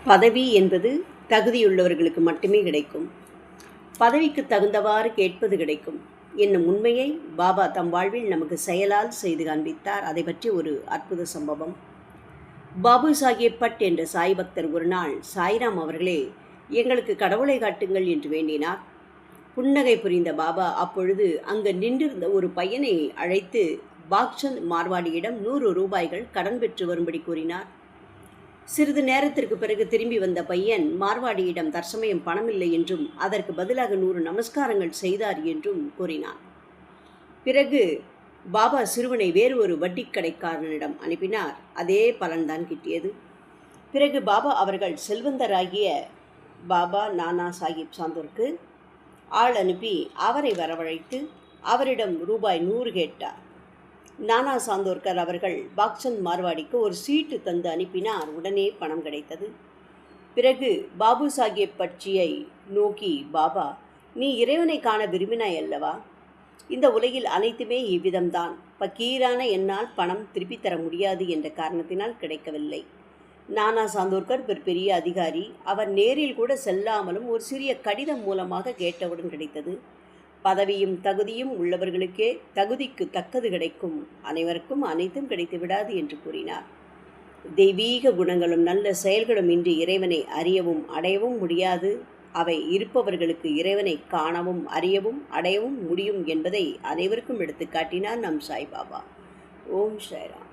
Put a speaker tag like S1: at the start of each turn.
S1: பதவி என்பது தகுதியுள்ளவர்களுக்கு மட்டுமே கிடைக்கும். பதவிக்கு தகுந்தவாறு கேட்பது கிடைக்கும் என்னும் உண்மையை பாபா தம் வாழ்வில் நமக்கு செயலால் செய்து காண்பித்தார். அதை பற்றி ஒரு அற்புத சம்பவம். பாபு சாஹேப் பட் என்ற சாய் பக்தர் ஒரு நாள் சாய்ராம் அவர்களே, எங்களுக்கு கடவுளை காட்டுங்கள் என்று வேண்டினார். புன்னகை புரிந்த பாபா அப்பொழுது அங்கு நின்றிருந்த ஒரு பையனை அழைத்து பாக்சந்த் மார்வாடியிடம் 100 ரூபாய்கள் கடன் பெற்று வரும்படி கூறினார். சிறிது நேரத்திற்கு பிறகு திரும்பி வந்த பையன் மார்வாடியிடம் தற்சமயம் பணமில்லை என்றும் அதற்கு பதிலாக 100 நமஸ்காரங்கள் செய்தார் என்றும் கூறினான். பிறகு பாபா சிறுவனை வேறு ஒரு வட்டி கடைக்காரனிடம் அனுப்பினார். அதே பலன்தான் கிட்டியது. பிறகு பாபா அவர்கள் செல்வந்தராகிய பாபா நானா சாஹிப் சாந்தோருக்கு ஆள் அனுப்பி அவரை வரவழைத்து அவரிடம் ரூபாய் 100 கேட்டார். நானா சாந்தோர்கர் அவர்கள் பாக்சந்த் மார்வாடிக்கு ஒரு சீட்டு தந்து அனுப்பினார். உடனே பணம் கிடைத்தது. பிறகு பாபு சாஹேப் பட்சியை நோக்கி, பாபா, நீ இறைவனை காண விரும்பினாய் அல்லவா? இந்த உலகில் அனைத்துமே இவ்விதம்தான். பக்கீரான என்னால் பணம் திருப்பி தர முடியாது என்ற காரணத்தினால் கிடைக்கவில்லை. நானா சாந்தோர்கர் ஒரு பெரிய அதிகாரி. அவர் நேரில் கூட செல்லாமலும் ஒரு சிறிய கடிதம் மூலமாக கேட்டவுடன் கிடைத்தது. பதவியும் தகுதியும் உள்ளவர்களுக்கே தகுதிக்கு தக்கது கிடைக்கும், அனைவருக்கும் அனைத்தும் கிடைத்து விடாது என்று கூறினார். தெய்வீக குணங்களும் நல்ல செயல்களும் இன்றி இறைவனை அறியவும் அடையவும் முடியாது. அவை இருப்பவர்களுக்கு இறைவனை காணவும் அறியவும் அடையவும் முடியும் என்பதை அனைவருக்கும் எடுத்துக்காட்டினார் நம் சாய்பாபா. ஓம் சாய்ராம்.